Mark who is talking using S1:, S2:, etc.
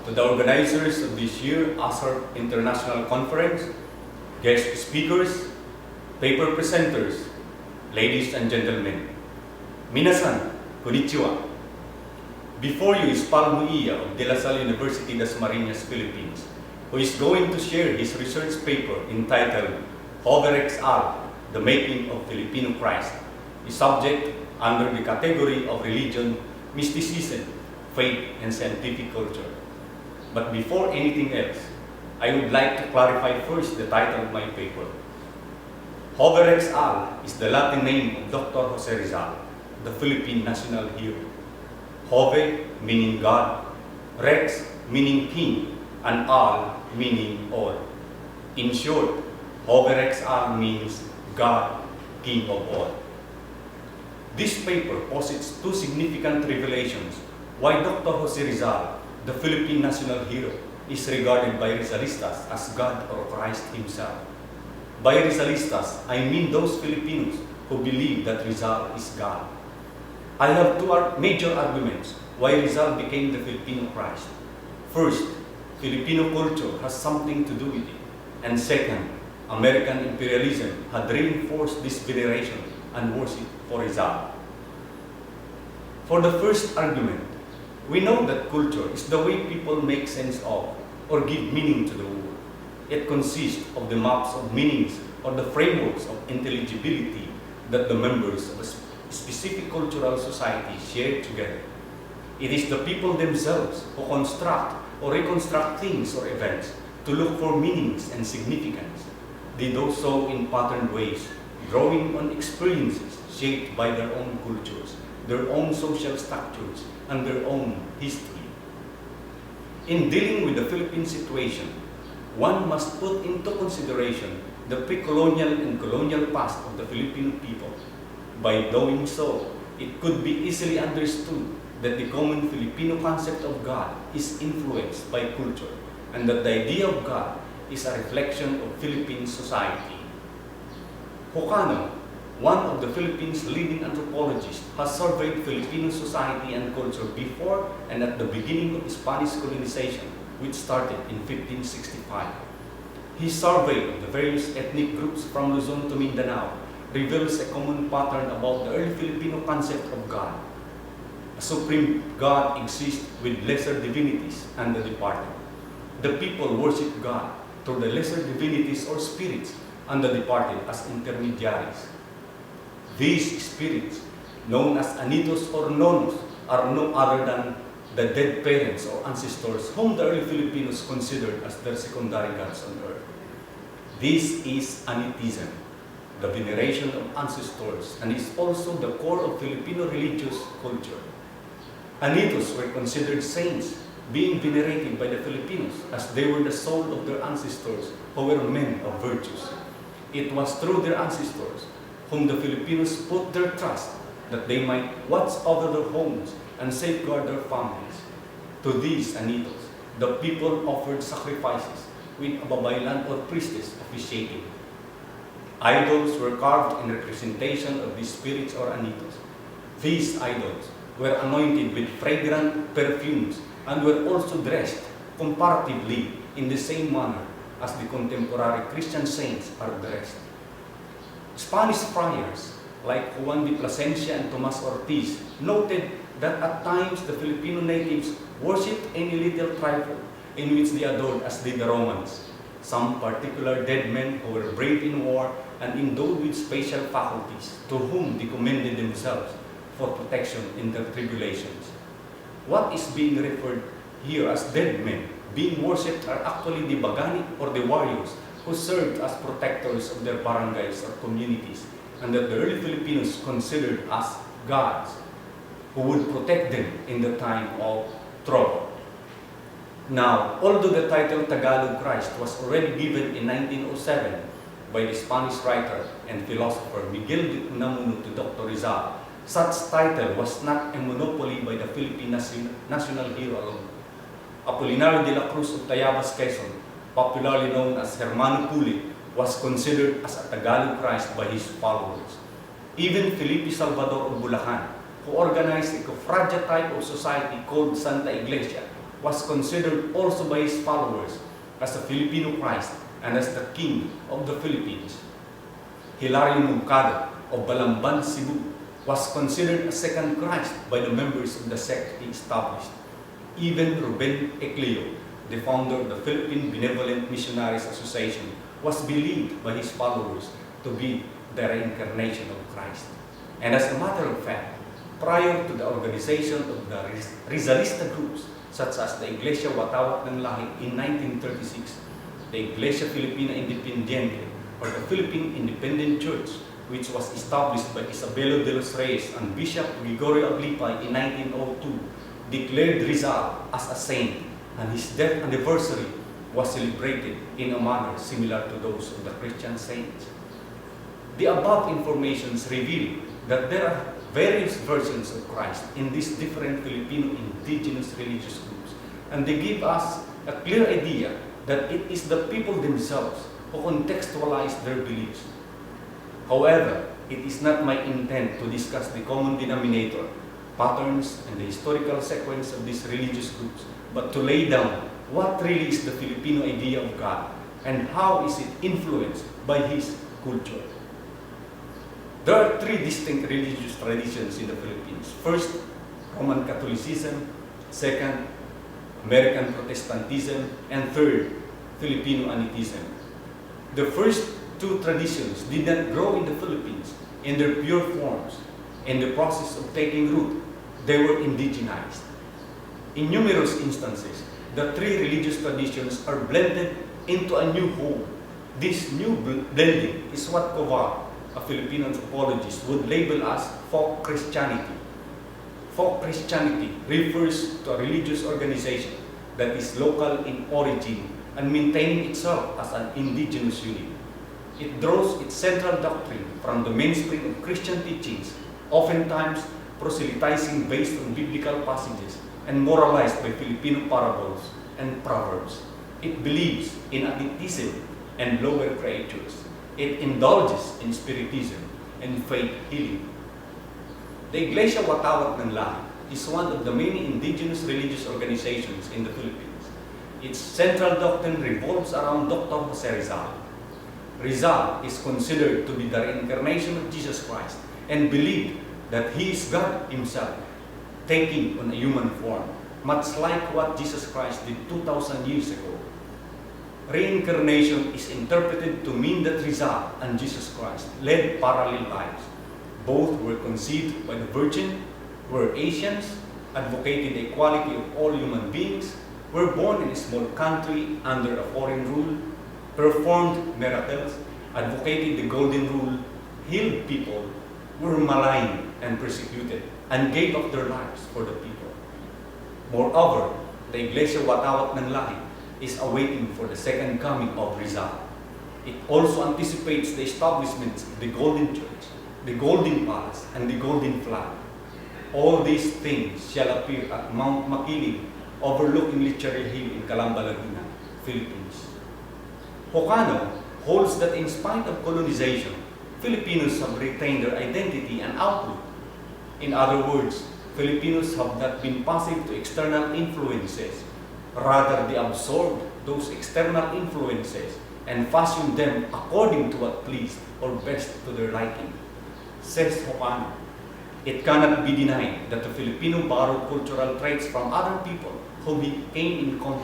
S1: to the organizers of this year's ASARP International Conference, guest speakers, paper presenters, ladies and gentlemen, minasan, konnichiwa. Before you is PALMO of De La Salle University-Dasmarinas, Philippines, who is going to share his research paper entitled JOVE REX, The Making of Filipino Christ, a subject under the category of religion, mysticism, faith, and scientific culture. But before anything else, I would like to clarify first the title of my paper. JOVE REX is the Latin name of Dr. Jose Rizal, the Philippine national hero. Jove meaning God, Rex meaning king, and Al meaning all. In short, JOVE REX means God, King of all. This paper posits two significant revelations why Dr. Jose Rizal, the Philippine national hero, is regarded by Rizalistas as God or Christ himself. By Rizalistas, I mean those Filipinos who believe that Rizal is God. I have two major arguments why Rizal became the Filipino Christ. First, Filipino culture has something to do with it. And second, American imperialism had reinforced this veneration and worship for Rizal. For the first argument, we know that culture is the way people make sense of or give meaning to the world. It consists of the maps of meanings or the frameworks of intelligibility that the members of a specific cultural society share together. It is the people themselves who construct or reconstruct things or events to look for meanings and significance. They do so in patterned ways, drawing on experiences shaped by their own cultures, their own social structures, and their own history. In dealing with the Philippine situation, one must put into consideration the pre-colonial and colonial past of the Filipino people. By doing so, it could be easily understood that the common Filipino concept of God is influenced by culture, and that the idea of God is a reflection of Philippine society. Jocano, one of the Philippines' leading anthropologists, has surveyed Filipino society and culture before and at the beginning of Spanish colonization, which started in 1565. His survey of the various ethnic groups from Luzon to Mindanao reveals a common pattern about the early Filipino concept of God. A supreme God exists with lesser divinities and the departed. The people worship God through the lesser divinities or spirits and the departed as intermediaries. These spirits, known as anitos or nonos, are no other than the dead parents or ancestors whom the early Filipinos considered as their secondary gods on earth. This is anitism, the veneration of ancestors, and is also the core of Filipino religious culture. Anitos were considered saints, being venerated by the Filipinos as they were the soul of their ancestors who were men of virtues. It was through their ancestors whom the Filipinos put their trust that they might watch over their homes and safeguard their families. To these anitos, the people offered sacrifices with a babaylan or priestess officiating. Idols were carved in representation of these spirits or anitos. These idols were anointed with fragrant perfumes and were also dressed comparatively in the same manner as the contemporary Christian saints are dressed. Spanish friars like Juan de Plasencia and Tomas Ortiz noted that at times the Filipino natives worshipped any little trifle in which they adored as did the Romans, some particular dead men who were brave in war and endowed with special faculties, to whom they commended themselves for protection in their tribulations. What is being referred here as dead men being worshipped are actually the bagani or the warriors who served as protectors of their barangays or communities, and that the early Filipinos considered as gods who would protect them in the time of trouble. Now, although the title Tagalog Christ was already given in 1907 by the Spanish writer and philosopher Miguel de Unamuno to Dr. Rizal, such title was not a monopoly by the Philippine national hero alone. Apolinario de la Cruz of Tayabas, Quezon, popularly known as Hermano Puli, was considered as a Tagalog Christ by his followers. Even Felipe Salvador of Bulacan, who organized a cofradia type of society called Santa Iglesia, was considered also by his followers as a Filipino Christ and as the King of the Philippines. Hilario Moncada of Balamban, Cebu, was considered a second Christ by the members of the sect he established. Even Ruben Ecleo, the founder of the Philippine Benevolent Missionaries Association, was believed by his followers to be the reincarnation of Christ. And as a matter of fact, prior to the organization of the Rizalista groups, such as the Iglesia Watawat ng Lahi in 1936, the Iglesia Filipina Independiente, or the Philippine Independent Church, which was established by Isabelo de los Reyes and Bishop Gregorio Aglipay in 1902, declared Rizal as a saint, and his death anniversary was celebrated in a manner similar to those of the Christian saints. The above informations reveal that there are various versions of Christ in these different Filipino indigenous religious groups, and they give us a clear idea that it is the people themselves who contextualize their beliefs. However, it is not my intent to discuss the common denominator, patterns, and the historical sequence of these religious groups, but to lay down what really is the Filipino idea of God and how is it influenced by his culture. There are three distinct religious traditions in the Philippines. First, Roman Catholicism. Second, American Protestantism. And third, Filipino Anitism. The first two traditions did not grow in the Philippines in their pure forms. In the process of taking root, they were indigenized. In numerous instances, the three religious traditions are blended into a new whole. This new blending is what Kovar, a Filipino anthropologist, would label as folk Christianity. Folk Christianity refers to a religious organization that is local in origin and maintaining itself as an indigenous unit. It draws its central doctrine from the mainspring of Christian teachings, oftentimes proselytizing based on biblical passages and moralized by Filipino parables and proverbs. It believes in atheism and lower creatures. It indulges in spiritism and faith healing. The Iglesia Watawat ng Lahi is one of the many indigenous religious organizations in the Philippines. Its central doctrine revolves around Dr. Jose Rizal. Rizal is considered to be the reincarnation of Jesus Christ and believed that he is God himself, taking on a human form, much like what Jesus Christ did 2,000 years ago. Reincarnation is interpreted to mean that Rizal and Jesus Christ led parallel lives. Both were conceived by the Virgin, were Asians, advocated the equality of all human beings, were born in a small country under a foreign rule, performed miracles, advocated the Golden Rule, healed people, were maligned and persecuted, and gave up their lives for the people. Moreover, the Iglesia Watawat ng Lahi is awaiting for the second coming of Rizal. It also anticipates the establishment of the Golden Church, the Golden Palace, and the Golden Flag. All these things shall appear at Mount Makiling, overlooking Lechari Hill in Calamba, Laguna, Philippines. Hocano holds that in spite of colonization, Filipinos have retained their identity and outlook. In other words, Filipinos have not been passive to external influences. Rather, they absorbed those external influences and fashioned them according to what pleased or best to their liking. Says Hocano, it cannot be denied that the Filipino borrowed cultural traits from other people whom he came in contact